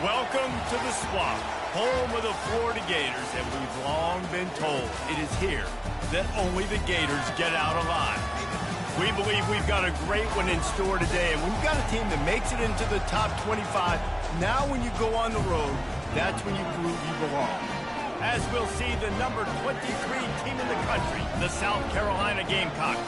Welcome to the Swamp, home of the Florida Gators, and we've long been told it is here that only the Gators get out alive. We believe we've got a great one in store today, and when you've got a team that makes it into the top 25, now when you go on the road, that's when you prove you belong. As we'll see, the number 23 team in the country, the South Carolina Gamecocks,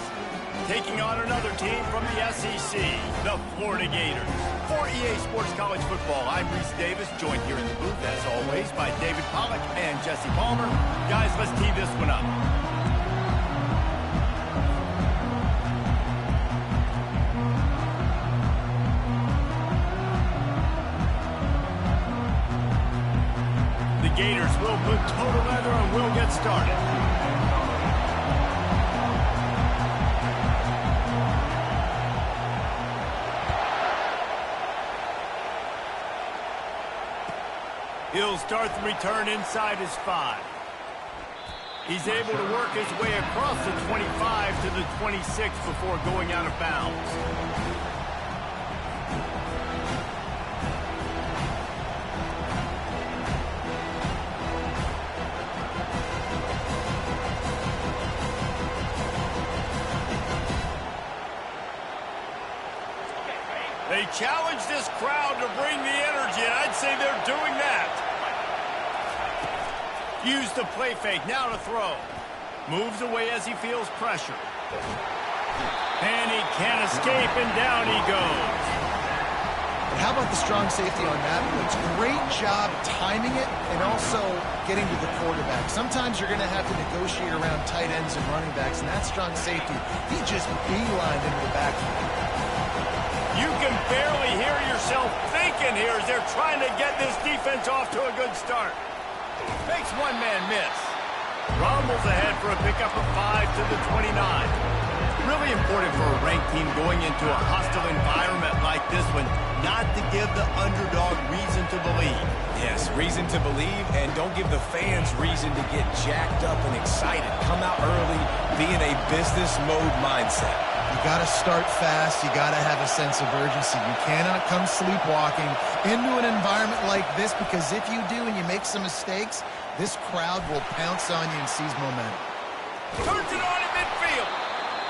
taking on another team from the SEC, the Florida Gators. For EA Sports College Football, I'm Reese Davis, joined here in the booth, as always, by David Pollack and Jesse Palmer. Guys, let's tee this one up. The Gators will put total leather and we'll get started. He'll start the return inside his 5. He's able to work his way across the 25 to the 26 before going out of bounds. They challenge this crowd to bring the energy, and I'd say they're doing that. Use the play fake, now to throw. Moves away as he feels pressure. And he can't escape, and down he goes. And how about the strong safety on that blitz? Great job timing it and also getting to the quarterback. Sometimes you're going to have to negotiate around tight ends and running backs, and that strong safety, he just beelined into the backfield. You can barely hear yourself thinking here as they're trying to get this defense off to a good start. Makes one man miss. Rumbles ahead for a pickup of 5 to the 29. Really important for a ranked team going into a hostile environment like this one, not to give the underdog reason to believe. Yes, reason to believe, and don't give the fans reason to get jacked up and excited. Come out early, be in a business mode mindset. You got to start fast. You got to have a sense of urgency. You cannot come sleepwalking into an environment like this, because if you do and you make some mistakes, this crowd will pounce on you and seize momentum. Turns it on in midfield.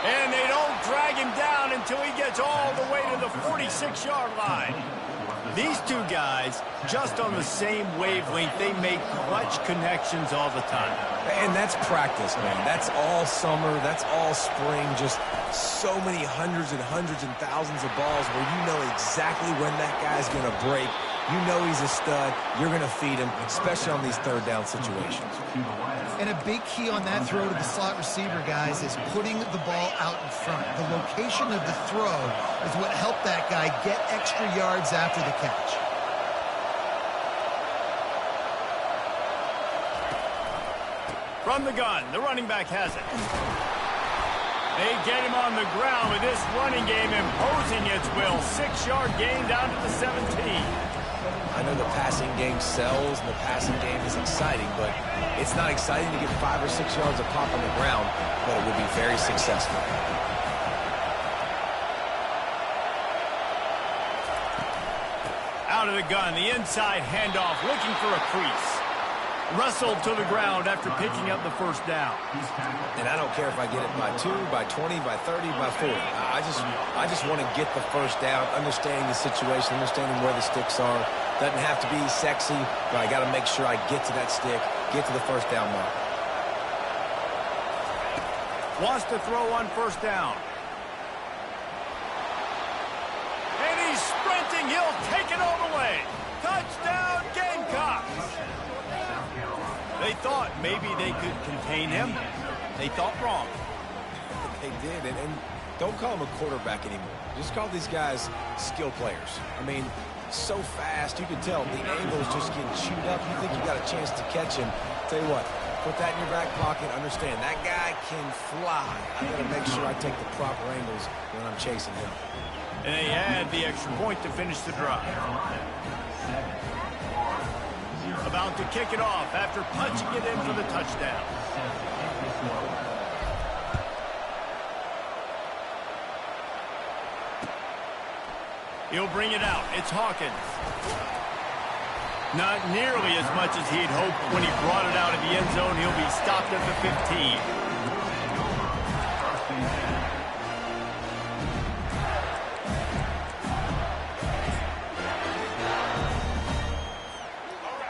And they don't drag him down until he gets all the way to the 46-yard line. These two guys, just on the same wavelength, they make clutch connections all the time. And that's practice, man. That's all summer. That's all spring. Just so many hundreds and thousands of balls where you know exactly when that guy's going to break. You know he's a stud. You're going to feed him, especially on these third down situations. And a big key on that throw to the slot receiver, guys, is putting the ball out in front. The location of the throw is what helped that guy get extra yards after the catch. From the gun, the running back has it. They get him on the ground with this running game imposing its will. 6-yard gain down to the 17. I know the passing game sells and the passing game is exciting, but it's not exciting to get 5 or 6 yards of pop on the ground, but it will be very successful. Out of the gun, the inside handoff, looking for a crease. Wrestled to the ground after picking up the first down. And I don't care if I get it by 2, by 20, by 30, by 40. I just want to get the first down, understanding the situation, understanding where the sticks are. Doesn't have to be sexy, but I got to make sure I get to that stick, get to the first down mark. Wants to throw on first down. And he's sprinting. He'll take it all the way. Touchdown, Gamecocks. They thought maybe they could contain him. They thought wrong. They did, and don't call him a quarterback anymore. Just call these guys skill players. I mean, so fast, you can tell the angle's just getting chewed up. You think you got a chance to catch him. Tell you what, put that in your back pocket. Understand, that guy can fly. I got to make sure I take the proper angles when I'm chasing him. And they had the extra point to finish the drive. About to kick it off after punching it in for the touchdown. He'll bring it out. It's Hawkins. Not nearly as much as he'd hoped when he brought it out of the end zone. He'll be stopped at the 15.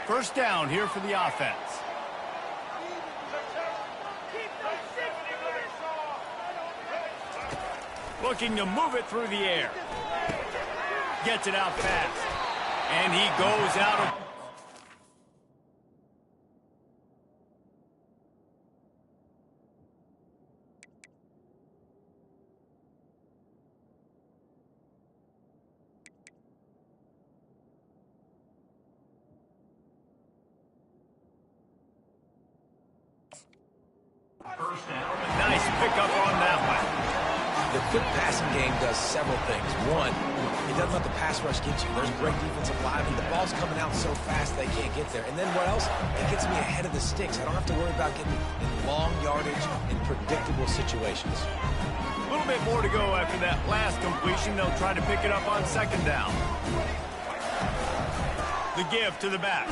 First down here for the offense. Looking to move it through the air. Gets it out fast. And he goes out of... Nice pickup on that one. The quick passing game does several things. One, it doesn't let the pass rush get you. There's great defensive linemen. The ball's coming out so fast they can't get there. And then what else? It gets me ahead of the sticks. I don't have to worry about getting in long yardage in predictable situations. A little bit more to go after that last completion. They'll try to pick it up on second down. The give to the back.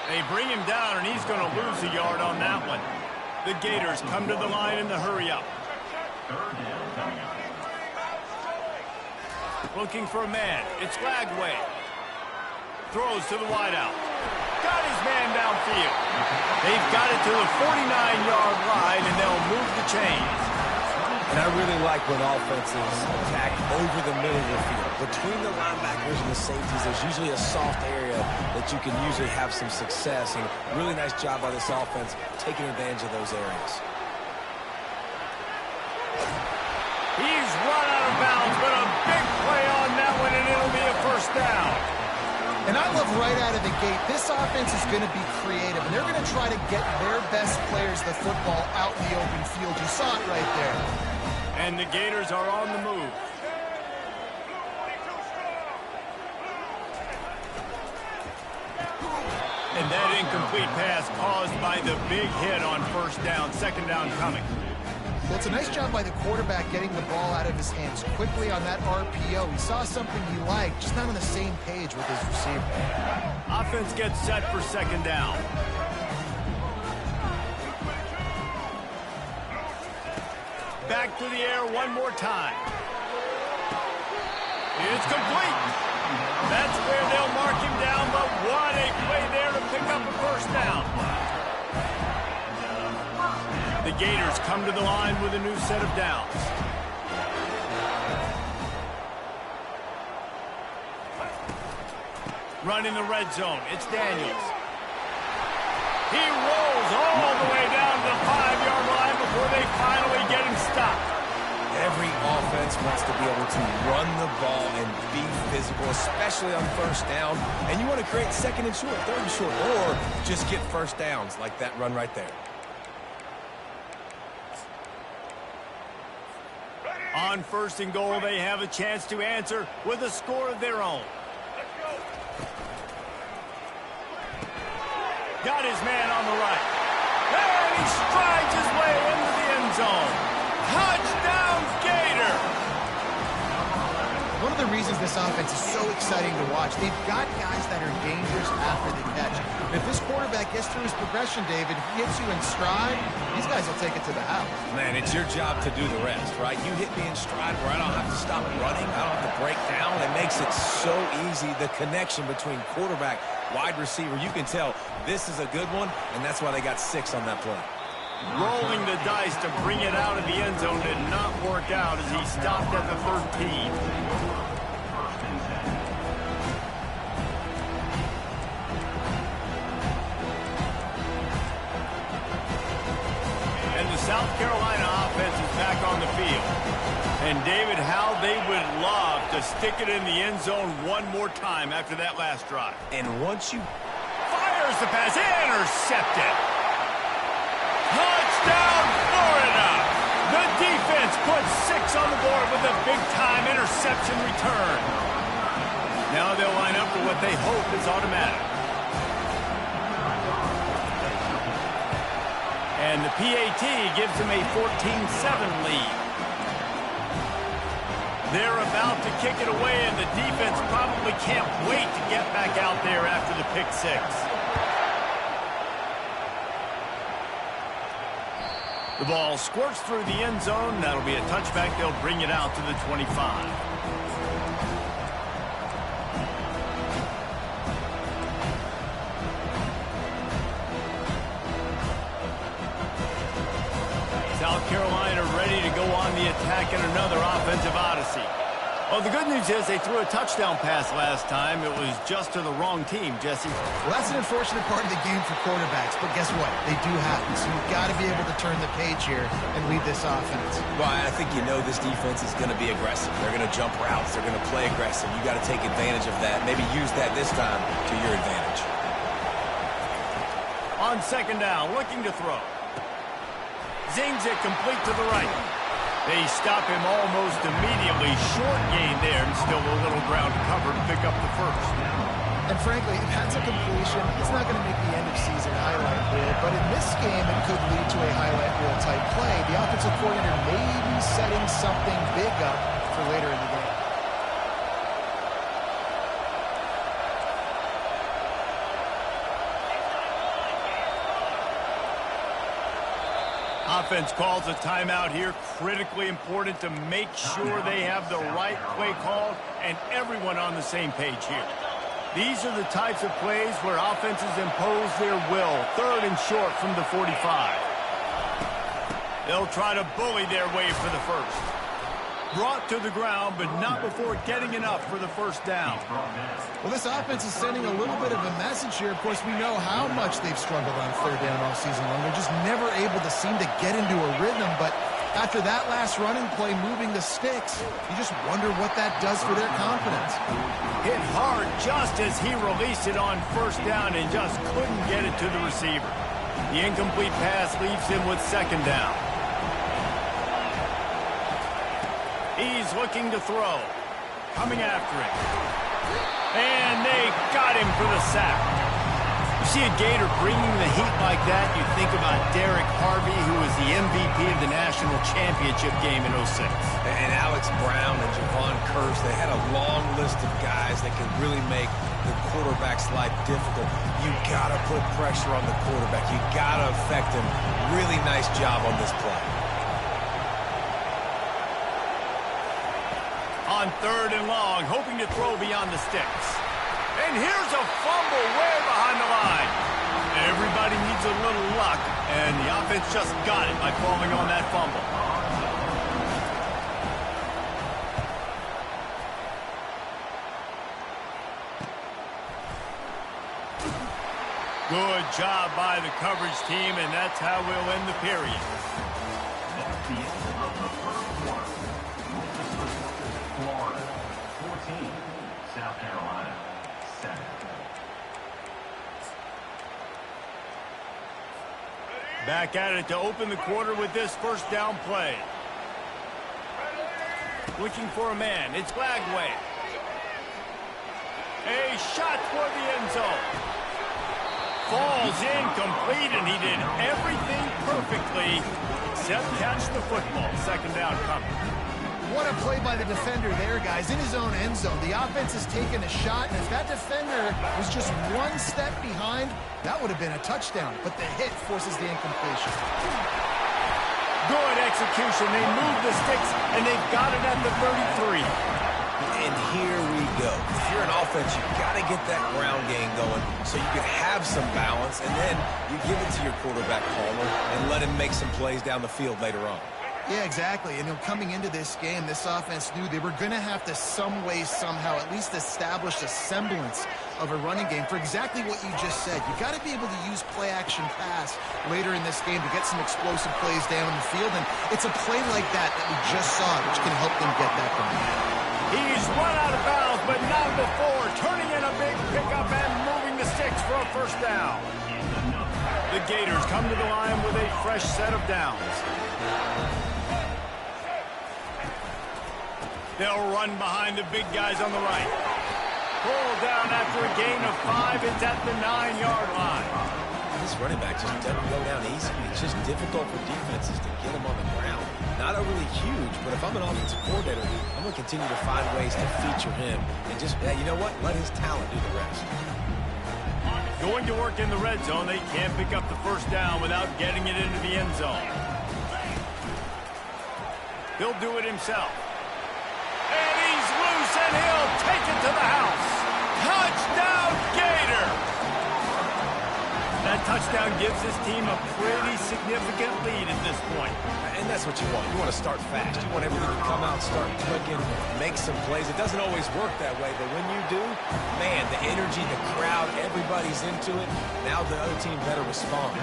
They bring him down, and he's going to lose a yard on that one. The Gators come to the line in the hurry-up. Looking for a man. It's Lagway. Throws to the wideout. Got his man downfield. They've got it to the 49-yard line, and they'll move the chains. And I really like when offenses attack over the middle of the field. Between the linebackers and the safeties, there's usually a soft area that you can usually have some success. And really nice job by this offense taking advantage of those areas. He's run out of bounds, but a big play on that one, and it'll be a first down. And I love right out of the gate, this offense is going to be creative, and they're going to try to get their best players the football out in the open field. You saw it right there. And the Gators are on the move. And that incomplete pass caused by the big hit on first down, second down coming. Well, it's a nice job by the quarterback getting the ball out of his hands quickly on that RPO. He saw something he liked, just not on the same page with his receiver. Offense gets set for second down. Back to the air one more time. It's complete. That's where they'll mark him down, but what a play there to pick up a first down. The Gators come to the line with a new set of downs. Run in the red zone. It's Daniels. He rolls all the way down to the 5-yard line before they finally get him stopped. Every offense wants to be able to run the ball and be physical, especially on first down. And you want to create second and short, third and short, or just get first downs like that run right there. On 1st and goal, they have a chance to answer with a score of their own. Got his man on the right. And he strides his way into the end zone. Touchdown, Gator! One of the reasons this offense is so exciting to watch, they've got guys that are dangerous after the catch. And if this quarterback gets through his progression, David, if he hits you in stride, these guys will take it to the house. Man, it's your job to do the rest, right? You hit me in stride where I don't have to stop running. I don't have to break down. It makes it so easy. The connection between quarterback, wide receiver, you can tell this is a good one, and that's why they got 6 on that play. Rolling the dice to bring it out of the end zone did not work out as he stopped at the 13. And the South Carolina offense is back on the field. And David, how they would love to stick it in the end zone one more time after that last drive. And once you... Fires the pass, intercepted. Touchdown, Florida! The defense puts 6 on the board with a big-time interception return. Now they'll line up for what they hope is automatic. And the PAT gives them a 14-7 lead. They're about to kick it away, and the defense probably can't wait to get back out there after the pick 6. The ball squirts through the end zone. That'll be a touchback. They'll bring it out to the 25. South Carolina ready to go on the attack in another offensive odyssey. Well, the good news is they threw a touchdown pass last time. It was just to the wrong team, Jesse. Well, that's an unfortunate part of the game for quarterbacks, but guess what? They do happen, so you've got to be able to turn the page here and lead this offense. Well, I think you know this defense is going to be aggressive. They're going to jump routes. They're going to play aggressive. You got to take advantage of that. Maybe use that this time to your advantage. On 2nd down, looking to throw. Zings it complete to the right. They stop him almost immediately. Short gain there, and still a little ground to cover to pick up the 1st. And frankly, if that's a completion, it's not going to make the end-of-season highlight reel. But in this game, it could lead to a highlight reel type play. The offensive coordinator may be setting something big up for later in the game. Offense calls a timeout here. Critically important to make sure they have the right play called and everyone on the same page here. These are the types of plays where offenses impose their will. 3rd and short from the 45. They'll try to bully their way for the 1st. Brought to the ground, but not before getting enough for the 1st down. Well, this offense is sending a little bit of a message here. Of course, we know how much they've struggled on 3rd down all season long. They're just never able to seem to get into a rhythm, but after that last running play moving the sticks, you just wonder what that does for their confidence. Hit hard just as he released it on 1st down and just couldn't get it to the receiver. The incomplete pass leaves him with 2nd down. He's looking to throw. Coming after him. And they got him for the sack. You see a Gator bringing the heat like that, you think about Derek Harvey, who was the MVP of the national championship game in 06. And Alex Brown and Javon Kearse, they had a long list of guys that could really make the quarterback's life difficult. You got to put pressure on the quarterback. You got to affect him. Really nice job on this play. On 3rd and long, hoping to throw beyond the sticks. And here's a fumble way behind the line. Everybody needs a little luck, and the offense just got it by falling on that fumble. Good job by the coverage team, and that's how we'll end the period. Florida 14, South Carolina 7. Back at it to open the quarter with this 1st down play. Looking for a man. It's Lagway. A shot toward the end zone. Falls incomplete, and he did everything perfectly except catch the football. Second down coming. What a play by the defender there, guys. In his own end zone, the offense has taken a shot, and if that defender was just one step behind, that would have been a touchdown. But the hit forces the incompletion. Good execution. They move the sticks, and they've got it at the 33. And here we go. If you're an offense, you've got to get that ground game going so you can have some balance, and then you give it to your quarterback, Palmer, and let him make some plays down the field later on. Yeah, exactly. And coming into this game, this offense knew they were going to have to some way, somehow, at least establish a semblance of a running game for exactly what you just said. You got to be able to use play-action pass later in this game to get some explosive plays down the field, and it's a play like that we just saw, which can help them get that going. He's run out of bounds, but not before. Turning in a big pickup and moving the sticks for a first down. The Gators come to the line with a fresh set of downs. They'll run behind the big guys on the right. Pull down after a gain of 5. It's at the 9-yard line. This running back just doesn't go down easy. It's just difficult for defenses to get him on the ground. Not overly huge, but if I'm an offensive coordinator, I'm going to continue to find ways to feature him. And just, you know what? Let his talent do the rest. Going to work in the red zone. They can't pick up the first down without getting it into the end zone. He'll do it himself. And he's loose, and he'll take it to the house. Touchdown, Gator! That touchdown gives his team a pretty significant lead at this point. And that's what you want. You want to start fast. You want everything to come out, start clicking, make some plays. It doesn't always work that way, but when you do, man, the energy, the crowd, everybody's into it. Now the other team better respond.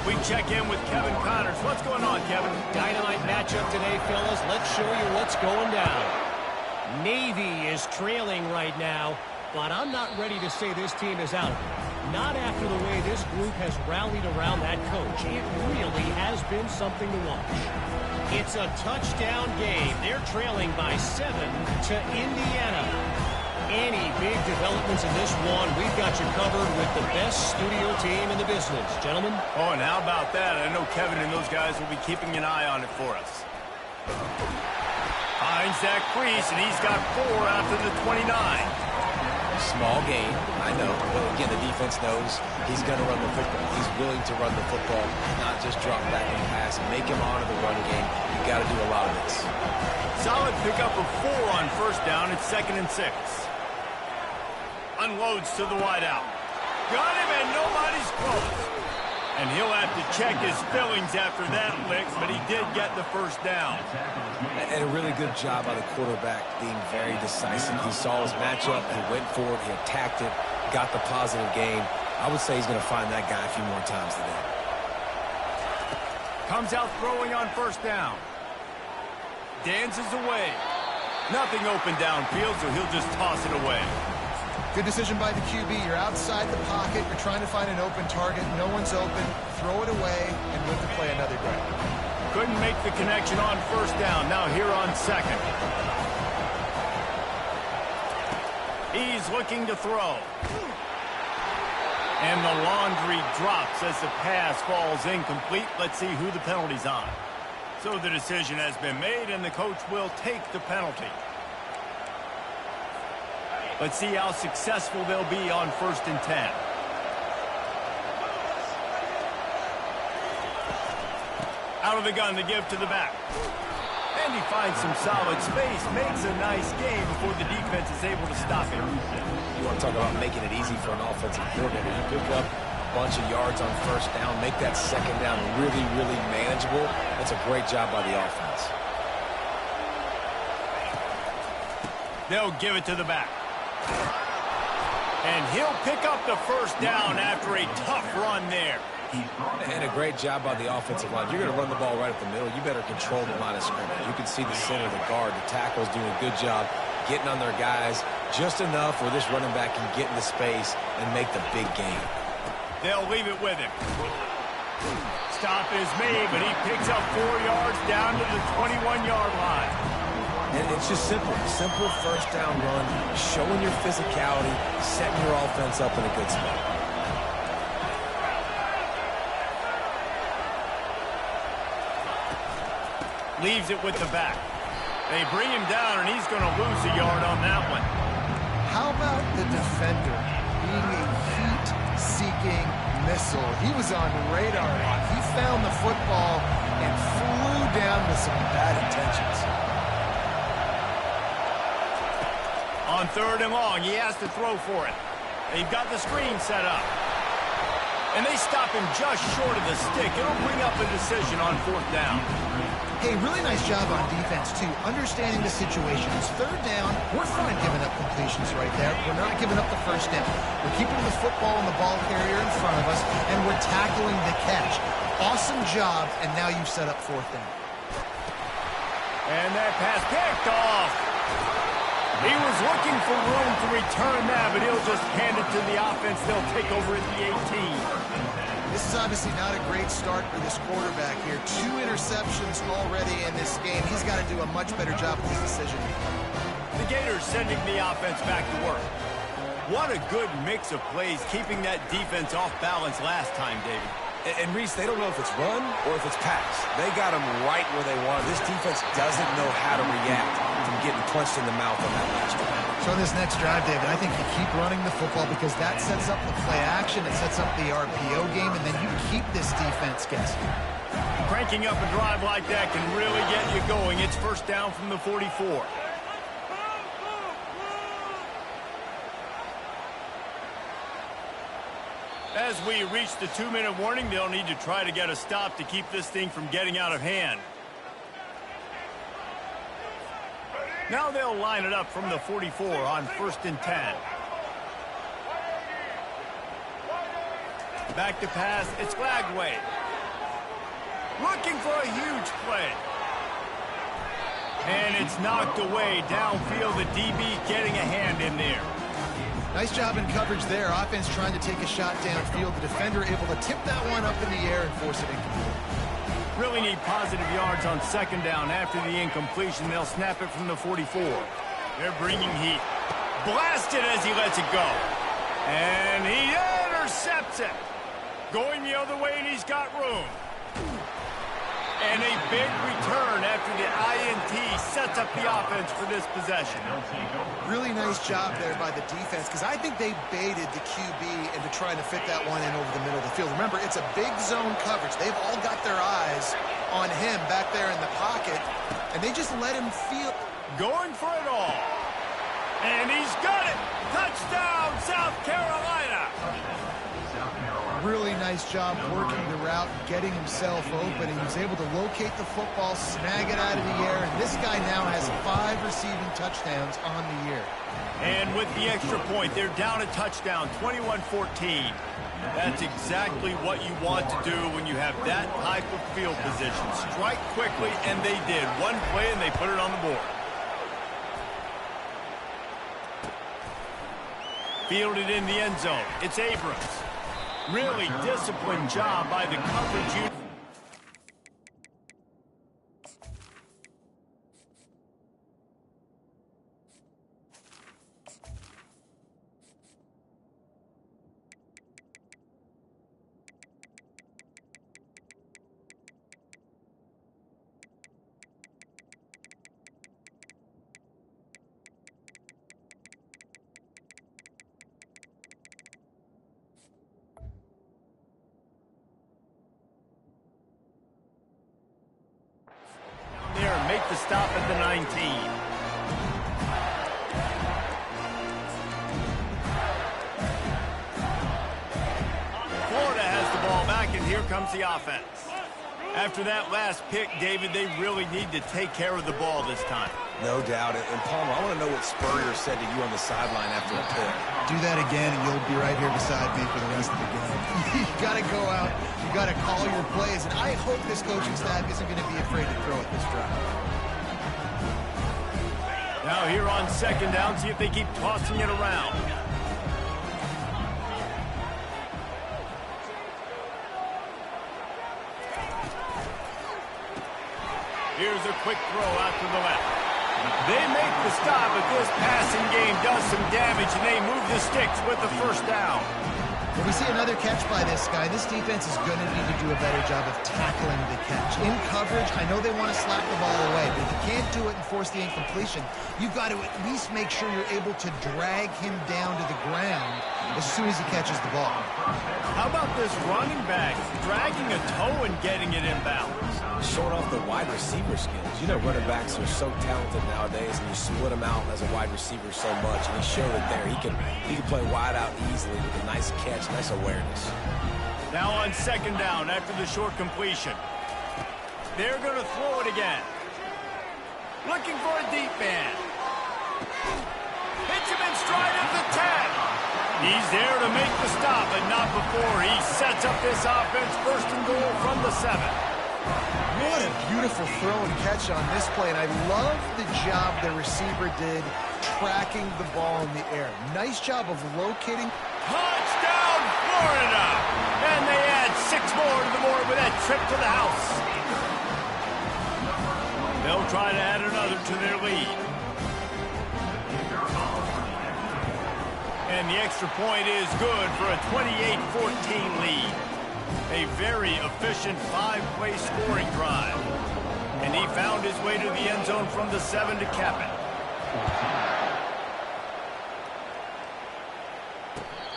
We check in with Kevin Connors. What's going on, Kevin? Dynamite matchup today, fellas. Let's show you what's going down. Navy is trailing right now, but I'm not ready to say this team is out. Not after the way this group has rallied around that coach. It really has been something to watch. It's a touchdown game. They're trailing by 7 to Indiana. Any big developments in this one, we've got you covered with the best studio team in the business. Gentlemen? Oh, and how about that? I know Kevin and those guys will be keeping an eye on it for us. Finds Zach Priest, and he's got 4 after the 29. Small game, I know, but again, the defense knows he's going to run the football. He's willing to run the football, not just drop back and pass and make him honor the run game. You got to do a lot of this. Solid pickup of 4 on first down. It's 2nd and 6. Unloads to the wideout. Got him, and nobody's close. And he'll have to check his fillings after that lick, but he did get the first down. And a really good job by the quarterback being very decisive. He saw his matchup, he went for it, he attacked it, got the positive gain. I would say he's going to find that guy a few more times today. Comes out throwing on first down. Dances away. Nothing open downfield, so he'll just toss it away. Good decision by the QB. You're outside the pocket. You're trying to find an open target. No one's open. Throw it away and move the play another drive. Couldn't make the connection on first down. Now here on 2nd. He's looking to throw. And the laundry drops as the pass falls incomplete. Let's see who the penalty's on. So the decision has been made, and the coach will take the penalty. Let's see how successful they'll be on 1st and 10. Out of the gun to give to the back. And he finds some solid space, makes a nice game before the defense is able to stop him. You want to talk about making it easy for an offensive coordinator. You pick up a bunch of yards on first down, make that second down really, really manageable. That's a great job by the offense. They'll give it to the back. And he'll pick up the first down after a tough run there. And a great job by the offensive line. You're going to run the ball right up the middle. You better control the line of scrimmage. You can see the center, the guard, the tackles doing a good job getting on their guys just enough where this running back can get into space and make the big game. They'll leave it with him. Stop is made, but he picks up 4 yards down to the 21-yard line. And it's just simple. Simple first down run, showing your physicality, setting your offense up in a good spot. Leaves it with the back. They bring him down, and he's going to lose a yard on that one. How about the defender being a heat-seeking missile? He was on radar lock. He found the football and flew down with some bad intentions. On 3rd and long, he has to throw for it. They've got the screen set up. And they stop him just short of the stick. It'll bring up a decision on 4th down. Hey, really nice job on defense, too, understanding the situation. It's 3rd down. We're fine giving up completions right there. We're not giving up the first down. We're keeping the football and the ball carrier in front of us, and we're tackling the catch. Awesome job, and now you've set up 4th down. And that pass picked off. He was looking for room to return that, but he'll just hand it to the offense. They'll take over at the 18. This is obviously not a great start for this quarterback here. 2 interceptions already in this game. He's got to do a much better job with his decision. The Gators sending the offense back to work. What a good mix of plays, keeping that defense off balance last time, David. And Reese, they don't know if it's run or if it's pass. They got them right where they want. This defense doesn't know how to react from getting punched in the mouth on that last drive. So on this next drive, David, I think you keep running the football because that sets up the play action, it sets up the RPO game, and then you keep this defense guessing. Cranking up a drive like that can really get you going. It's 1st down from the 44. As we reach the 2-minute warning, they'll need to try to get a stop to keep this thing from getting out of hand. Now they'll line it up from the 44 on 1st and 10. Back to pass, it's Lagway. Looking for a huge play. And it's knocked away downfield. The DB getting a hand in there. Nice job in coverage there. Offense trying to take a shot downfield. The defender able to tip that one up in the air and force it incomplete. Really need positive yards on 2nd down. After the incompletion, they'll snap it from the 44. They're bringing heat. Blasted as he lets it go. And he intercepts it. Going the other way, and he's got room. And a big return after the INT sets up the offense for this possession. Really nice job there by the defense because I think they baited the QB into trying to fit that one in over the middle of the field. Remember, it's a big zone coverage. They've all got their eyes on him back there in the pocket, and they just let him feel. Going for it all. And he's got it. Touchdown, South Carolina. Really nice job working the route, getting himself open, and he was able to locate the football, snag it out of the air, and this guy now has 5 receiving touchdowns on the year. And with the extra point, they're down a touchdown, 21-14. That's exactly what you want to do when you have that type of field position. Strike quickly, and they did. One play, and they put it on the board. Fielded in the end zone. It's Abrams. Really disciplined job by the coverage unit. There and make the stop at the 19. Florida has the ball back, and here comes the offense. After that last pick, David, they really need to take care of the ball this time. No doubt. And Palmer, I want to know what Spurrier said to you on the sideline after the pick. Do that again, and you'll be right here beside me for the rest of the game. You got to go out. You got to call your plays, and I hope this coaching staff isn't going to be afraid to throw at this drive. Now here on 2nd down, see if they keep tossing it around. Here's a quick throw out to the left. They make the stop, but this passing game does some damage, and they move the sticks with the first down. When we see another catch by this guy, this defense is going to need to do a better job of tackling the catch. In coverage, I know they want to slap the ball away, but if you can't do it and force the incompletion, you've got to at least make sure you're able to drag him down to the ground as soon as he catches the ball. How about this running back dragging a toe and getting it inbound? Showing off the wide receiver skills. You know, running backs are so talented nowadays, and you split them out as a wide receiver so much, and he showed it there. He can play wide out easily with a nice catch, nice awareness. Now on second down after the short completion. They're going to throw it again. Looking for a deep man. Hits him in stride at the 10. He's there to make the stop, but not before he sets up this offense first and goal from the 7. What a beautiful throw and catch on this play, and I love the job the receiver did tracking the ball in the air. Nice job of locating. Touchdown, Florida! And they add 6 more to the board with that trip to the house. They'll try to add another to their lead. And the extra point is good for a 28-14 lead. A very efficient 5-play scoring drive. And he found his way to the end zone from the 7 to cap it.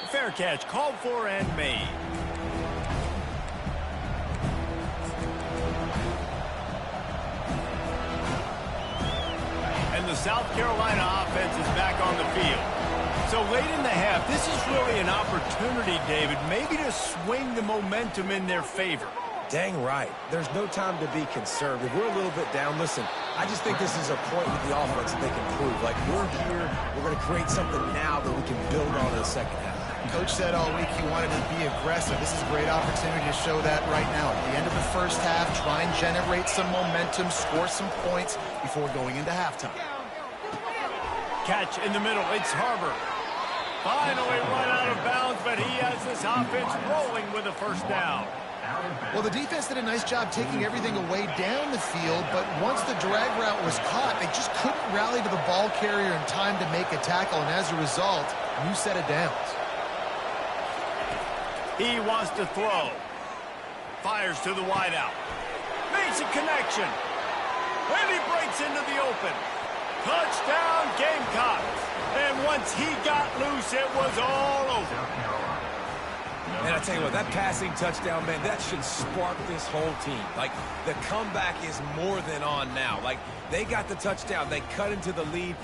Fair catch called for and made. And the South Carolina offense is back on the field. So late in the half, this is really an opportunity, David, maybe to swing the momentum in their favor. Dang right. There's no time to be conservative. We're a little bit down. Listen, I just think this is a point with the offense that they can prove. Like, we're here, we're going to create something now that we can build on in the second half. Coach said all week he wanted to be aggressive. This is a great opportunity to show that right now. At the end of the first half, try and generate some momentum, score some points before going into halftime. Catch in the middle. It's Harbor. Finally run out of bounds, but he has this offense rolling with a first down. Well, the defense did a nice job taking everything away down the field, but once the drag route was caught, they just couldn't rally to the ball carrier in time to make a tackle, and as a result, new set of downs. He wants to throw. Fires to the wideout. Makes a connection. And he breaks into the open. Touchdown, Gamecocks. And once he got loose, it was all over. And I tell you what, that passing touchdown, man, that should spark this whole team. Like, the comeback is more than on now. Like, they got the touchdown. They cut into the lead.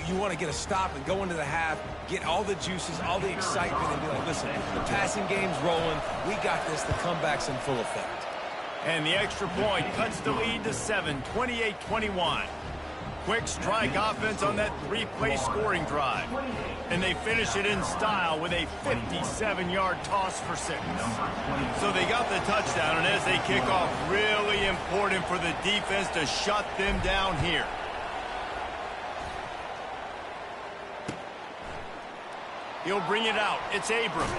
You want to get a stop and go into the half, get all the juices, all the excitement, and be like, listen, the passing game's rolling. We got this. The comeback's in full effect. And the extra point cuts the lead to 7, 28-21. Quick strike offense on that 3-play scoring drive. And they finish it in style with a 57-yard toss for 6. So they got the touchdown, and as they kick off, really important for the defense to shut them down here. He'll bring it out. It's Abrams.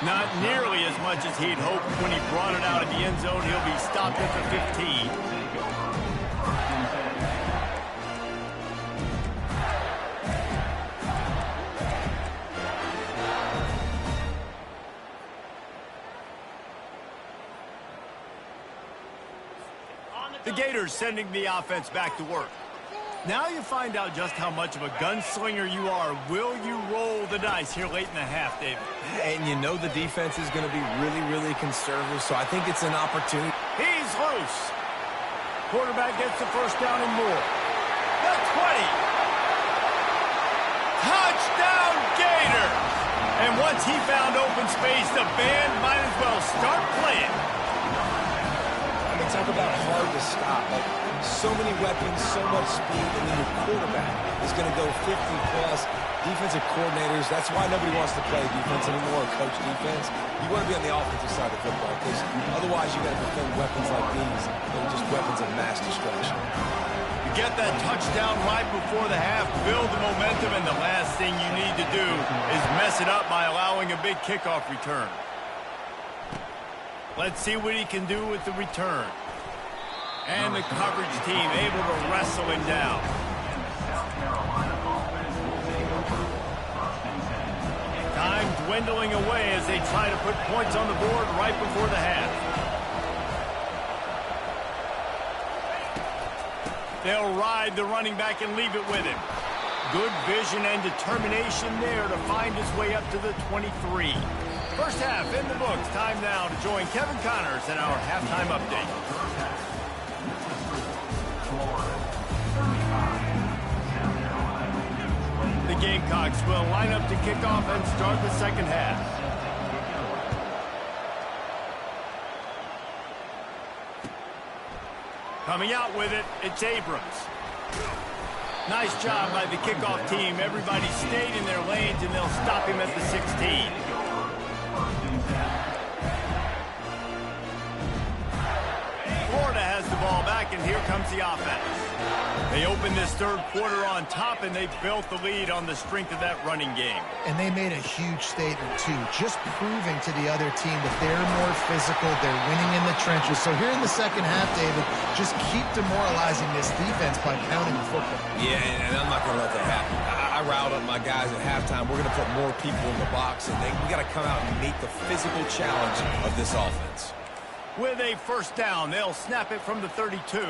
Not nearly as much as he'd hoped when he brought it out of the end zone. He'll be stopped at the 15. The Gators sending the offense back to work. Now you find out just how much of a gunslinger you are. Will you roll the dice here late in the half, David? And you know the defense is going to be really, really conservative, so I think it's an opportunity. He's loose. Quarterback gets the first down and more. The 20. Touchdown, Gators! And once he found open space, the band might as well start playing. I mean, talk about hard to stop. Like, so many weapons, so much speed, and then your quarterback is going to go 50-plus. Defensive coordinators, that's why nobody wants to play defense anymore or coach defense. You want to be on the offensive side of the football because otherwise you got to defend weapons like these. They're just weapons of mass destruction. You get that touchdown right before the half, build the momentum, and the last thing you need to do is mess it up by allowing a big kickoff return. Let's see what he can do with the return. And the coverage team able to wrestle him down. Time dwindling away as they try to put points on the board right before the half. They'll ride the running back and leave it with him. Good vision and determination there to find his way up to the 23. First half in the books. Time now to join Kevin Connors in our halftime update. The Gamecocks will line up to kick off and start the second half. Coming out with it, it's Abrams. Nice job by the kickoff team. Everybody stayed in their lanes, and they'll stop him at the 16. Florida has the ball back, and here comes the offense. They opened this third quarter on top, and they built the lead on the strength of that running game. And they made a huge statement, too, just proving to the other team that they're more physical, they're winning in the trenches. So here in the second half, David, just keep demoralizing this defense by pounding the football. Yeah, and I'm not going to let that happen. I riled up my guys at halftime. We're going to put more people in the box, and we got to come out and meet the physical challenge of this offense. With a first down, they'll snap it from the 32.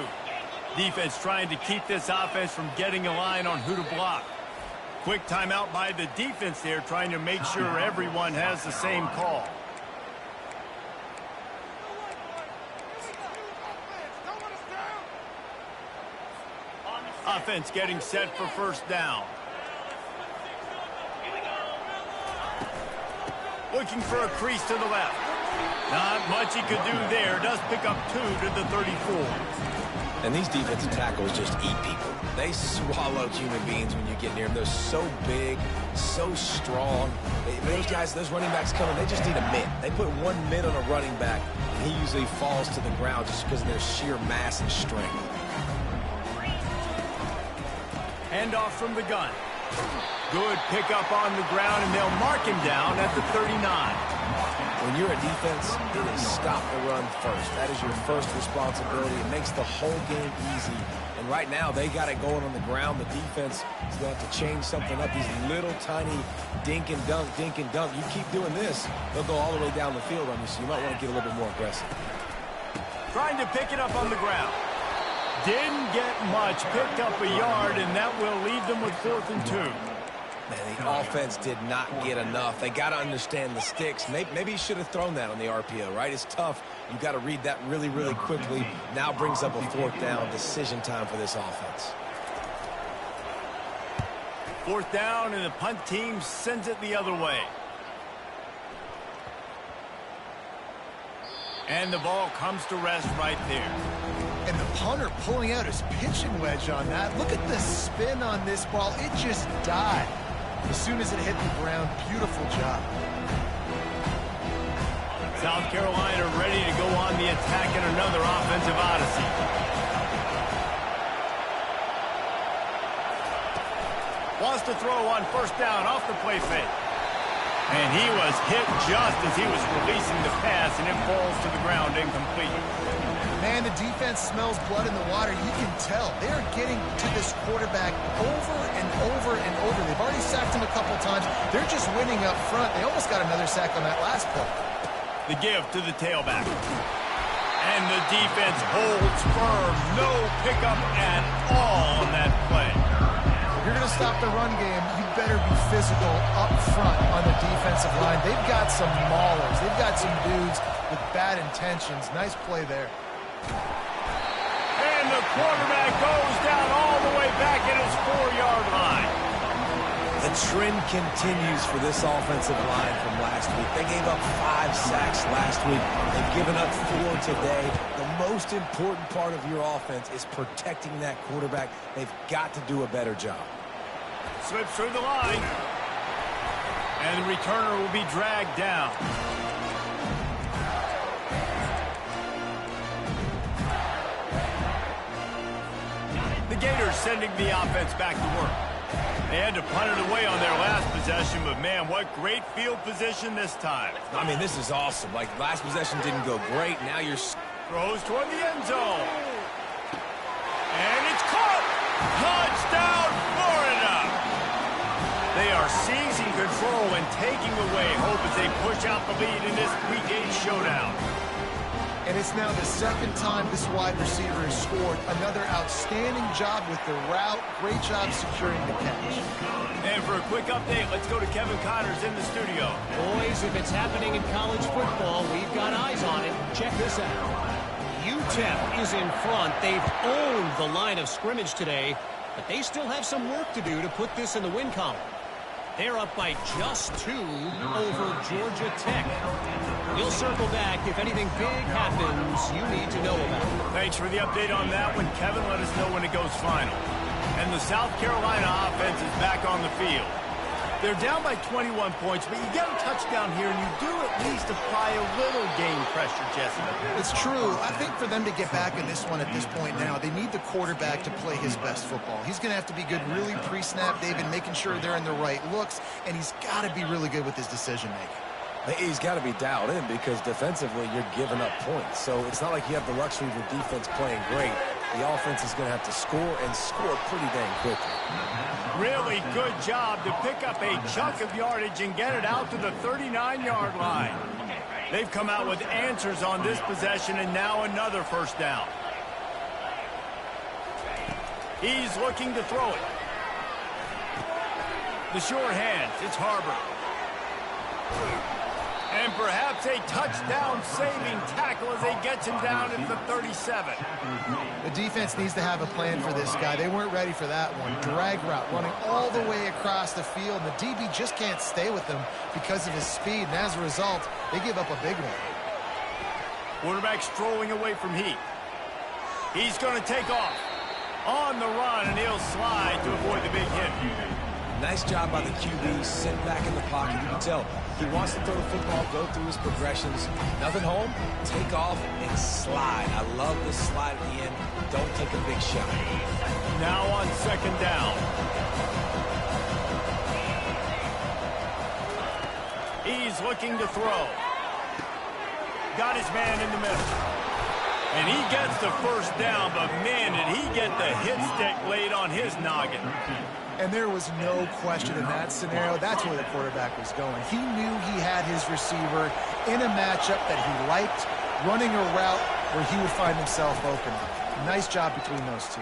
Defense trying to keep this offense from getting a line on who to block. Quick timeout by the defense there, trying to make sure everyone has the same call. Offense getting set for first down. Looking for a crease to the left. Not much he could do there. Does pick up 2 to the 34. And these defensive tackles just eat people. They swallow human beings when you get near them. They're so big, so strong. Those guys, those running backs coming, they just need a mid. They put 1 mid on a running back, and he usually falls to the ground just because of their sheer mass and strength. Handoff from the gun. Good pickup on the ground, and they'll mark him down at the 39. When you're a defense, it is stop the run first. That is your first responsibility. It makes the whole game easy. And right now, they got it going on the ground. The defense is going to have to change something up. These little tiny dink and dunk, dink and dunk. You keep doing this, they'll go all the way down the field on you, so you might want to get a little bit more aggressive. Trying to pick it up on the ground. Didn't get much. Picked up a yard, and that will leave them with 4th and 2. Man, the offense did not get enough. They got to understand the sticks. Maybe he should have thrown that on the RPO, right? It's tough. You got to read that really, really quickly. Now brings up a 4th down. Decision time for this offense. 4th down, and the punt team sends it the other way. And the ball comes to rest right there. And the punter pulling out his pitching wedge on that. Look at the spin on this ball. It just died as soon as it hit the ground. Beautiful job. South Carolina ready to go on the attack in another offensive odyssey. Wants to throw on first down off the play fake. And he was hit just as he was releasing the pass, and it falls to the ground incomplete. Man, the defense smells blood in the water. You can tell. They're getting to this quarterback over and over and over. They've already sacked him a couple times. They're just winning up front. They almost got another sack on that last play. The give to the tailback. And the defense holds firm. No pickup at all on that play. If you're going to stop the run game, you better be physical up front on the defensive line. They've got some maulers. They've got some dudes with bad intentions. Nice play there. And the quarterback goes down all the way back at his 4-yard line. The trend continues for this offensive line from last week. They gave up 5 sacks last week. They've given up 4 today. The most important part of your offense is protecting that quarterback. They've got to do a better job. Slips through the line. And the returner will be dragged down. The Gators sending the offense back to work. They had to punt it away on their last possession, but man, what great field position this time. I mean, this is awesome. Like, last possession didn't go great. Now you're... Throws toward the end zone. and taking away hope as they push out the lead in this Week 8 showdown. And it's now the second time this wide receiver has scored. Another outstanding job with the route. Great job securing the catch. And for a quick update, let's go to Kevin Connors in the studio. Boys, if it's happening in college football, we've got eyes on it. Check this out. UTEP is in front. They've owned the line of scrimmage today, but they still have some work to do to put this in the win column. They're up by just 2 over Georgia Tech. We'll circle back if anything big happens you need to know about. Thanks for the update on that one, Kevin. Let us know when it goes final. And the South Carolina offense is back on the field. They're down by 21 points, but you get a touchdown here, and you do at least apply a little game pressure, Jesse. It's true. I think for them to get back in this one at this point now, they need the quarterback to play his best football. He's going to have to be good really pre-snap, David, making sure they're in the right looks, and he's got to be really good with his decision-making. He's got to be dialed in because defensively you're giving up points. So it's not like you have the luxury of your defense playing great. The offense is going to have to score and score pretty dang quickly. Really good job to pick up a chunk of yardage and get it out to the 39-yard line. They've come out with answers on this possession, and now another first down. He's looking to throw it. The short hands, it's Harbor. And perhaps a touchdown-saving tackle as they get him down at the 37. The defense needs to have a plan for this guy. They weren't ready for that one. Drag route running all the way across the field. And the DB just can't stay with him because of his speed. And as a result, they give up a big one. Quarterback strolling away from Heath. He's going to take off on the run, and he'll slide to avoid the big hit. Nice job by the QB, sit back in the pocket. You can tell he wants to throw the football, go through his progressions. Nothing home, take off, and slide. I love the slide at the end. Don't take a big shot. Now on second down. He's looking to throw. Got his man in the middle. And he gets the first down, but man, did he get the hit stick laid on his noggin. And there was no question in that scenario. That's where the quarterback was going. He knew he had his receiver in a matchup that he liked, running a route where he would find himself open. Nice job between those two.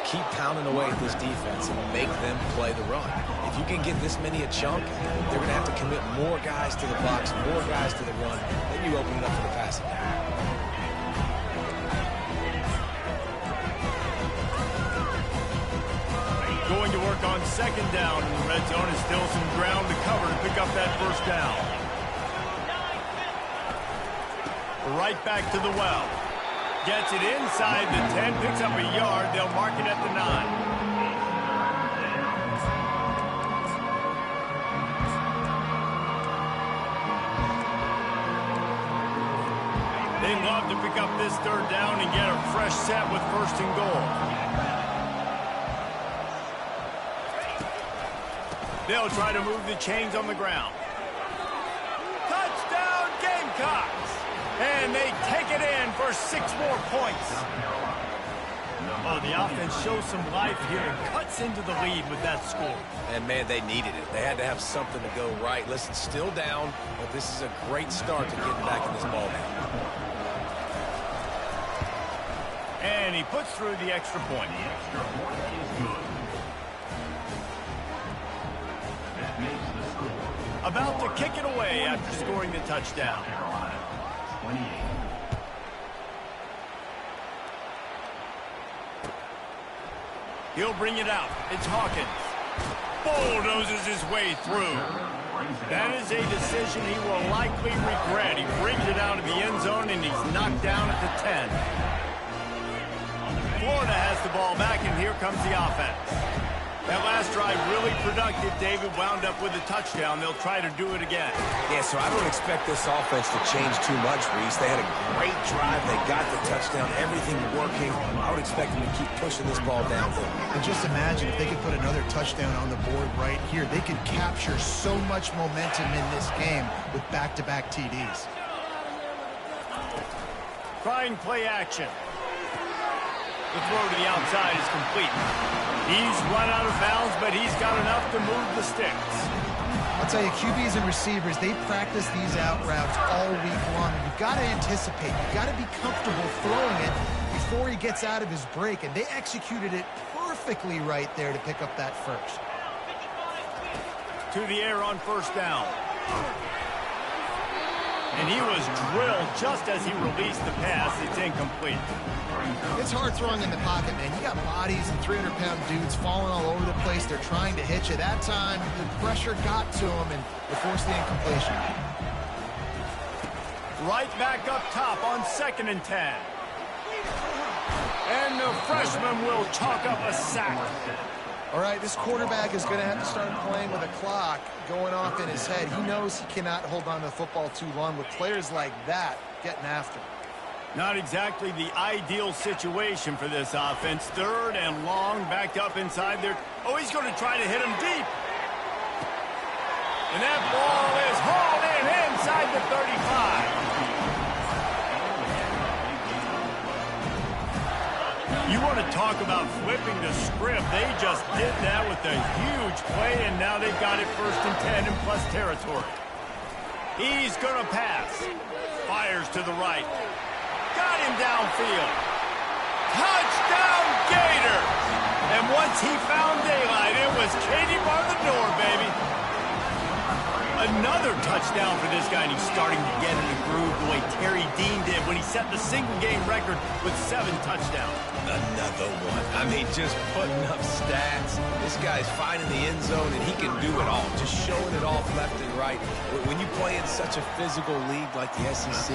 Keep pounding away at this defense and make them play the run. If you can get this many a chunk, they're going to have to commit more guys to the box, more guys to the run. Then you open it up for the passing game. Going to work on second down in the red zone. Is still some ground to cover to pick up that first down. Right back to the well. Gets it inside the 10, picks up a yard. They'll mark it at the 9. They'd love to pick up this third down and get a fresh set with first and goal. They'll try to move the chains on the ground. Touchdown, Gamecocks! And they take it in for 6 more points. Oh, the offense shows some life here and cuts into the lead with that score. And, man, they needed it. They had to have something to go right. Listen, still down, but this is a great start to getting back in this ball game. And he puts through the extra point. The extra point is good. That makes the score. About to kick it away after scoring the touchdown. Carolina, 28. He'll bring it out. It's Hawkins. Bulldozes his way through. That is a decision he will likely regret. He brings it out of the end zone, and he's knocked down at the 10. Florida has the ball back, and here comes the offense. That last drive really productive. David wound up with a touchdown. They'll try to do it again. Yeah, so I don't expect this offense to change too much, Reese. They had a great drive. They got the touchdown. Everything working. I would expect them to keep pushing this ball downfield. And just imagine if they could put another touchdown on the board right here. They could capture so much momentum in this game with back-to-back TDs. Trying play action. The throw to the outside is complete. He's run out of bounds, but he's got enough to move the sticks. I'll tell you, QBs and receivers, they practice these out routes all week long. You've got to anticipate. You've got to be comfortable throwing it before he gets out of his break, and they executed it perfectly right there to pick up that first. To the air on first down. And he was drilled just as he released the pass. It's incomplete. It's hard throwing in the pocket, man. You got bodies and 300-pound dudes falling all over the place. They're trying to hit you. That time, the pressure got to him, and they forced the incompletion. Right back up top on 2nd and 10. And the freshman will chalk up a sack. All right, this quarterback is going to have to start playing with a clock going off in his head. He knows he cannot hold on to the football too long with players like that getting after him. Not exactly the ideal situation for this offense. 3rd and long, backed up inside there. Oh, he's going to try to hit him deep. And that ball is hauled in inside the 35. You want to talk about flipping the script. They just did that with a huge play, and now they've got it 1st and 10 in plus territory. He's going to pass. Fires to the right. Got him downfield. Touchdown, Gator! And once he found daylight, it was Katie bar the door, baby. Another touchdown for this guy, and he's starting to get in the groove the way Terry Dean did when he set the single-game record with 7 touchdowns. Another one. I mean, just putting up stats. This guy's finding the end zone, and he can do it all. Just showing it off left and right. When you play in such a physical league like the SEC,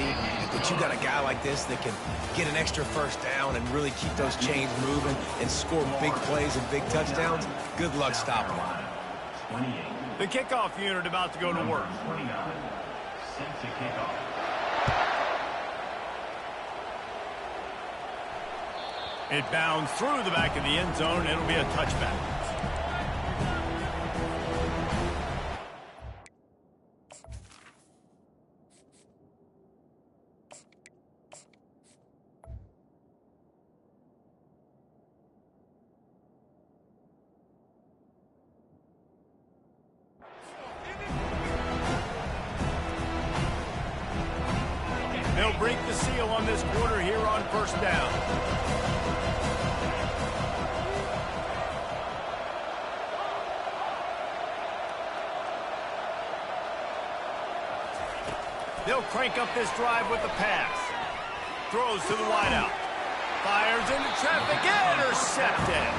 but you got a guy like this that can get an extra first down and really keep those chains moving and score big plays and big touchdowns, good luck stopping him. 28. The kickoff unit about to go to work. 29. Set to kickoff. It bounds through the back of the end zone. It'll be a touchback. They'll break the seal on this quarter here on first down. They'll crank up this drive with the pass. Throws to the wideout. Fires into traffic. Intercepted.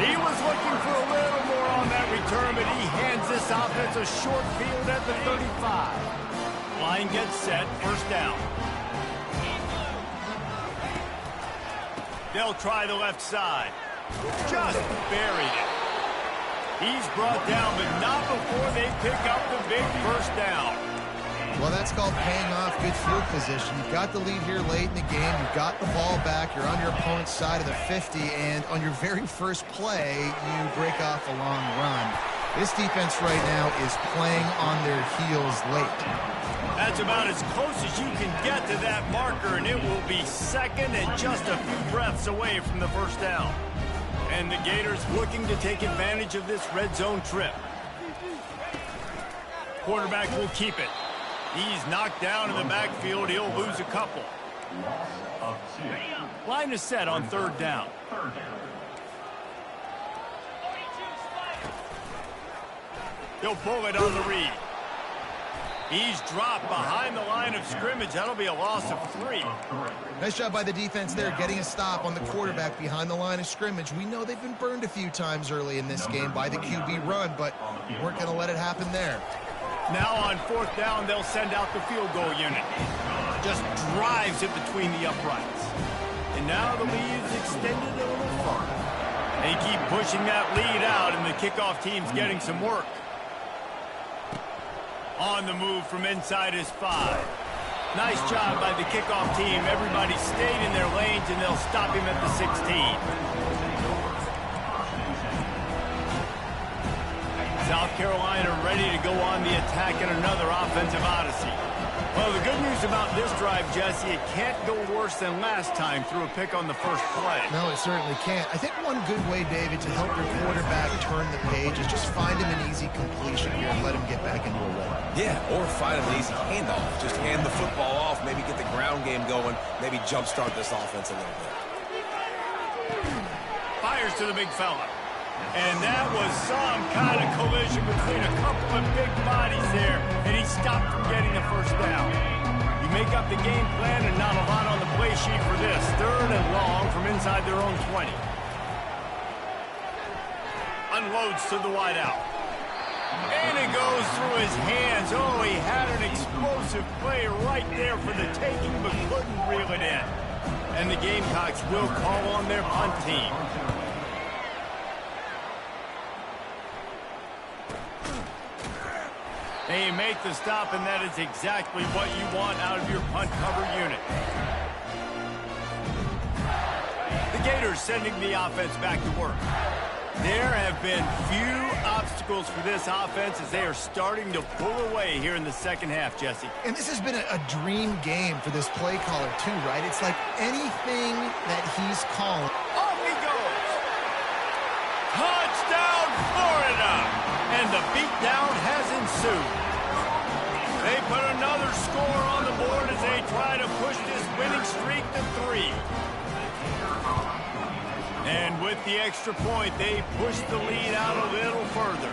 He was looking for a little more on that return, but he hands this offense a short field at the 35. Line gets set. First down. They'll try the left side. Just buried it. He's brought down, but not before they pick up the big first down. Well, that's called paying off good field position. You've got the lead here late in the game. You've got the ball back. You're on your opponent's side of the 50, and on your very first play, you break off a long run. This defense right now is playing on their heels late. That's about as close as you can get to that marker, and it will be 2nd and just a few breaths away from the first down. And the Gators looking to take advantage of this red zone trip. Quarterback will keep it. He's knocked down in the backfield. He'll lose a couple. Loss of 2. Line is set on 3rd down. 3rd down. He'll pull it on the read. He's dropped behind the line of scrimmage. That'll be a loss of 3. Nice job by the defense there, getting a stop on the quarterback behind the line of scrimmage. We know they've been burned a few times early in this game by the QB run, but weren't going to let it happen there. Now on 4th down, they'll send out the field goal unit. Just drives it between the uprights. And now the lead is extended a little further. They keep pushing that lead out, and the kickoff team's getting some work. On the move from inside his 5. Nice job by the kickoff team. Everybody stayed in their lanes, and they'll stop him at the 16. South Carolina ready to go on the attack in another offensive odyssey. Well, the good news about this drive, Jesse, it can't go worse than last time through a pick on the first play. No, it certainly can't. I think one good way, David, to help your quarterback turn the page is just find him an easy completion here and let him get back into a rhythm. Yeah, or find an easy handoff. Just hand the football off, maybe get the ground game going, maybe jumpstart this offense a little bit. Fires to the big fella. And that was some kind of collision between a couple of big bodies there, and he stopped from getting the first down. You make up the game plan and not a lot on the play sheet for this. 3rd and long from inside their own 20. Unloads to the wideout. And it goes through his hands. Oh, he had an explosive play right there for the taking, but couldn't reel it in. And the Gamecocks will call on their punt team. They make the stop, and that is exactly what you want out of your punt cover unit. The Gators sending the offense back to work. There have been few obstacles for this offense as they are starting to pull away here in the second half, Jesse. And this has been a dream game for this play caller, too, right? It's like anything that he's calling. Off he goes! Touchdown, Florida! And the beatdown has ensued. They put another score on the board as they try to push this winning streak to 3. And with the extra point, they push the lead out a little further.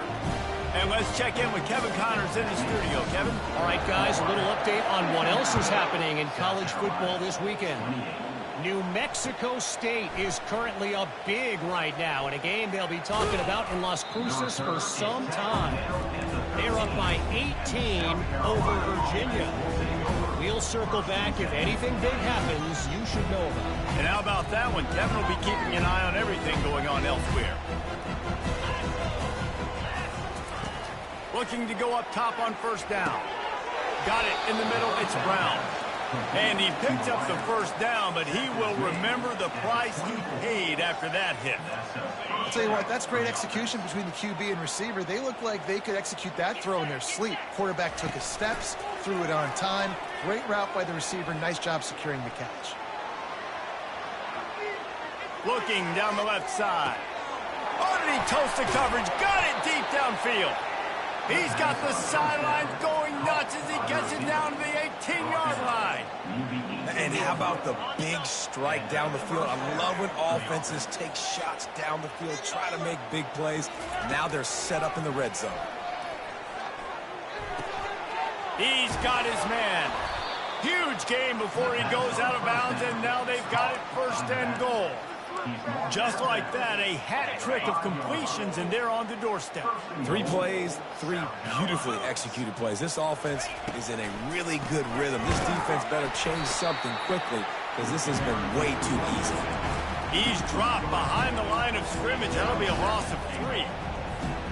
And let's check in with Kevin Connors in the studio. Kevin? All right, guys, a little update on what else is happening in college football this weekend. New Mexico State is currently up big right now in a game they'll be talking about in Las Cruces for some time. They're up by 18 over Virginia. We'll circle back. If anything big happens, you should know about it. And how about that one? Kevin will be keeping an eye on everything going on elsewhere. Looking to go up top on first down. Got it in the middle. It's Brown. And he picked up the first down, but he will remember the price he paid after that hit. I'll tell you what, that's great execution between the QB and receiver. They look like they could execute that throw in their sleep. Quarterback took his steps, threw it on time. Great route by the receiver. Nice job securing the catch. Looking down the left side. Underneath toasted coverage. Got it deep downfield. He's got the sidelines going nuts as he gets it down to the 18-yard line. And how about the big strike down the field? I love when offenses take shots down the field, try to make big plays. Now they're set up in the red zone. He's got his man. Huge game before he goes out of bounds, and now they've got it 1st and goal. Just like that, a hat trick of completions, and they're on the doorstep. 3 plays, 3 beautifully executed plays. This offense is in a really good rhythm. This defense better change something quickly because this has been way too easy. He's dropped behind the line of scrimmage. That'll be a loss of 3.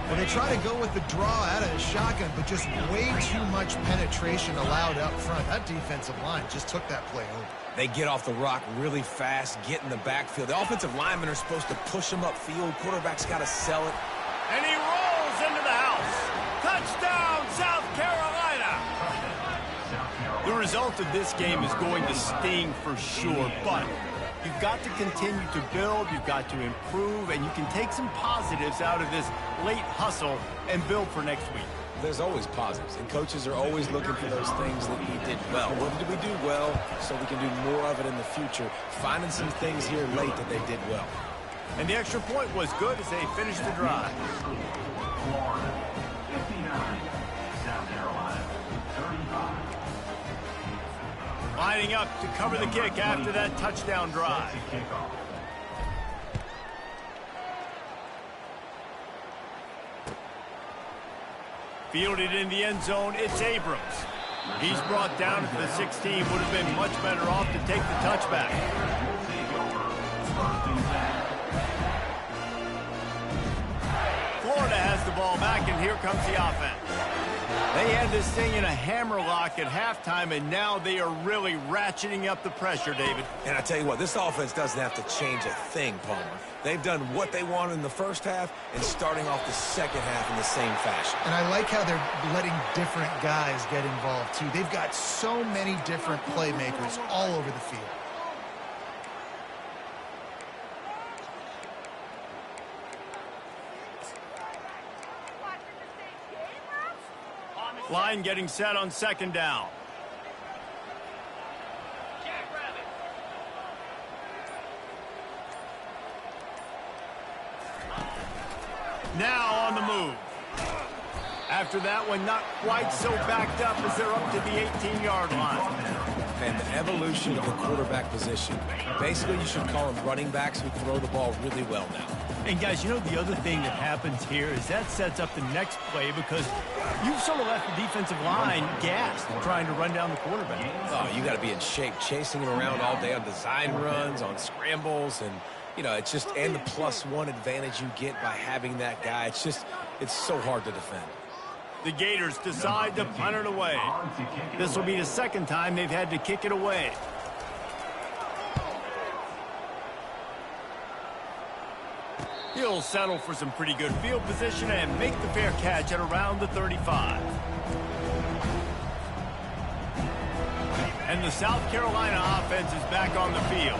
Well, they try to go with the draw out of the shotgun, but just way too much penetration allowed up front. That defensive line just took that play over. They get off the rock really fast, get in the backfield. The offensive linemen are supposed to push them upfield. Quarterback's got to sell it. And he rolls into the house. Touchdown, South Carolina. The result of this game is going to sting for sure, but you've got to continue to build, you've got to improve, and you can take some positives out of this late hustle and build for next week. There's always positives, and coaches are always looking for those things that we did well. What did we do well so we can do more of it in the future? Finding some things here late that they did well. And the extra point was good as they finished the drive. Florida, 59. South Carolina, 35. Lining up to cover the kick after that touchdown drive. Kickoff. Fielded in the end zone, it's Abrams. He's brought down at the 16. Would have been much better off to take the touchback. Florida has the ball back, and here comes the offense. They had this thing in a hammerlock at halftime, and now they are really ratcheting up the pressure, David. And I tell you what, this offense doesn't have to change a thing, Palmer. They've done what they wanted in the first half and starting off the second half in the same fashion. And I like how they're letting different guys get involved, too. They've got so many different playmakers all over the field. Line getting set on second down. Now on the move. After that one, not quite so backed up as they're up to the 18-yard line. And the evolution of the quarterback position. Basically, you should call them running backs who throw the ball really well now. And guys, you know the other thing that happens here is that sets up the next play because you've sort of left the defensive line gassed trying to run down the quarterback. Oh, you got to be in shape, chasing him around all day on design runs, on scrambles, and you know, it's just, and the +1 advantage you get by having that guy. It's just, it's so hard to defend. The Gators decide to punt it away. This will be the second time they've had to kick it away. He'll settle for some pretty good field position and make the fair catch at around the 35. And the South Carolina offense is back on the field.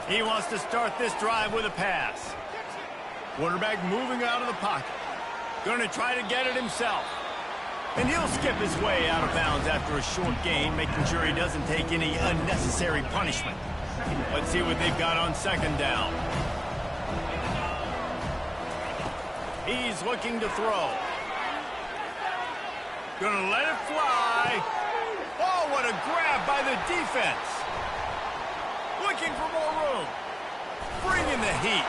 He wants to start this drive with a pass. Quarterback moving out of the pocket. Going to try to get it himself. And he'll skip his way out of bounds after a short gain, making sure he doesn't take any unnecessary punishment. Let's see what they've got on second down. He's looking to throw. Gonna let it fly. Oh, what a grab by the defense. Looking for more room. Bringing the heat.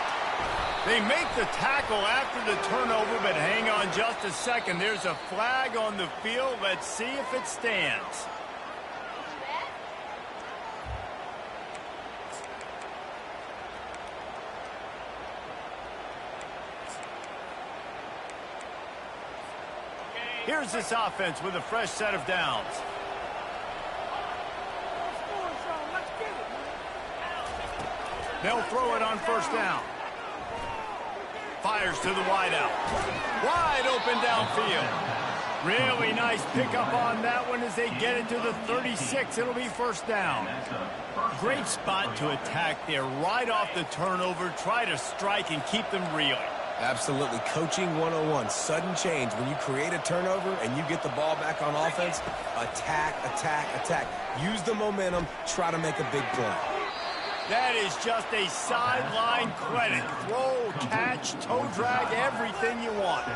They make the tackle after the turnover, but hang on just a second. There's a flag on the field. Let's see if it stands. Here's this offense with a fresh set of downs. They'll throw it on first down. Fires to the wideout. Wide open downfield. Really nice pickup on that one as they get it to the 36. It'll be first down. Great spot to attack there right off the turnover. Try to strike and keep them reeling. Absolutely. Coaching 101. Sudden change. When you create a turnover and you get the ball back on offense, attack, attack, attack. Use the momentum. Try to make a big play. That is just a sideline credit. Throw, catch, toe drag, everything you want.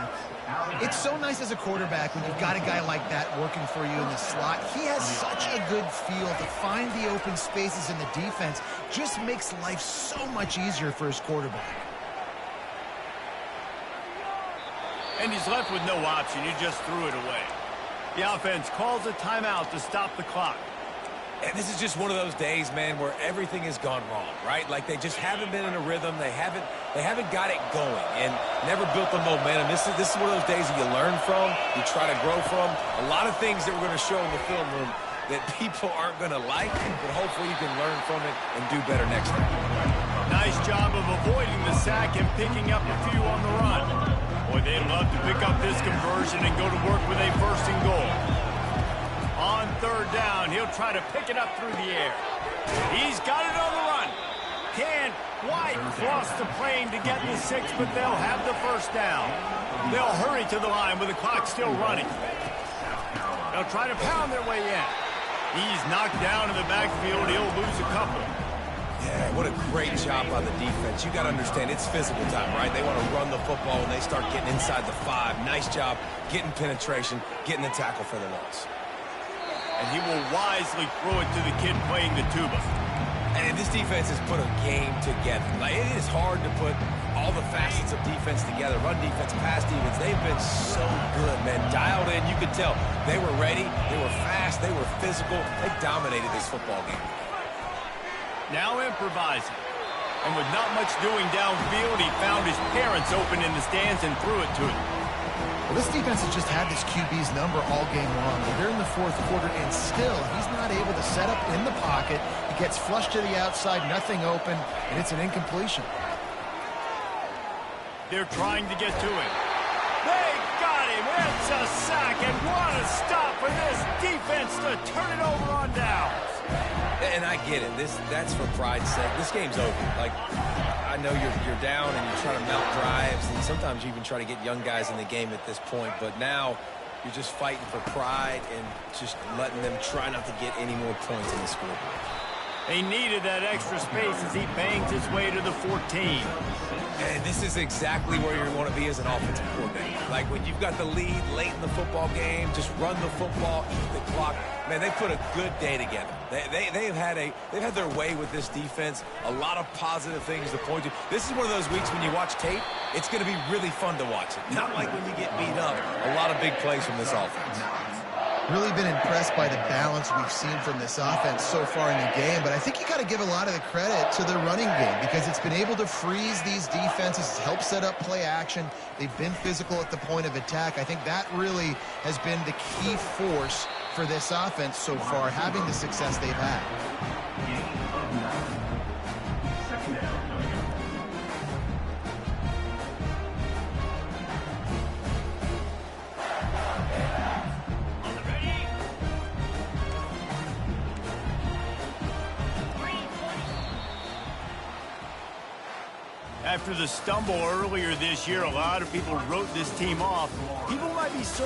It's so nice as a quarterback when you've got a guy like that working for you in the slot. He has such a good feel to find the open spaces in the defense. Just makes life so much easier for his quarterback. And he's left with no option. He just threw it away. The offense calls a timeout to stop the clock. And this is just one of those days, man, where everything has gone wrong, right? Like they just haven't been in a rhythm. They haven't got it going and never built the momentum. This is one of those days that you learn from, you try to grow from. A lot of things that we're going to show in the film room that people aren't going to like, but hopefully you can learn from it and do better next time. Nice job of avoiding the sack and picking up a few on the run. Boy, they'd love to pick up this conversion and go to work with a first and goal. On third down, he'll try to pick it up through the air. He's got it on the run. Can't quite cross the plane to get the 6, but they'll have the first down. They'll hurry to the line with the clock still running. They'll try to pound their way in. He's knocked down in the backfield. He'll lose a couple. Yeah, what a great job by the defense. You got to understand, it's physical time, right? They want to run the football when they start getting inside the 5. Nice job getting penetration, getting the tackle for the loss. And he will wisely throw it to the kid playing the tuba. And this defense has put a game together. Like, it is hard to put all the facets of defense together. Run defense, pass defense. They've been so good, man. Dialed in. You could tell they were ready. They were fast. They were physical. They dominated this football game. Now improvising. And with not much doing downfield, he found his parents open in the stands and threw it to him. Well, this defense has just had this QB's number all game long. They're in the fourth quarter, and still, he's not able to set up in the pocket. He gets flushed to the outside, nothing open, and it's an incompletion. They're trying to get to him. They got him. It's a sack, and what a stop for this defense to turn it over on downs. And I get it. That's for pride's sake. This game's over. Like, I know you're down and you're trying to mount drives, and sometimes you even try to get young guys in the game at this point. But now you're just fighting for pride and just letting them try not to get any more points in the scoreboard. He needed that extra space as he bangs his way to the 14. And this is exactly where you want to be as an offensive coordinator. Like, when you've got the lead late in the football game, just run the football, eat the clock. Man, they put a good day together. They've had their way with this defense. A lot of positive things to point to. This is one of those weeks when you watch tape, it's going to be really fun to watch it. Not like when you get beat up. A lot of big plays from this offense. Really been impressed by the balance we've seen from this offense so far in the game, but I think you got to give a lot of the credit to the running game because it's been able to freeze these defenses, help set up play action. They've been physical at the point of attack. I think that really has been the key force for this offense so far, having the success they've had. After the stumble earlier this year, a lot of people wrote this team off. People might be so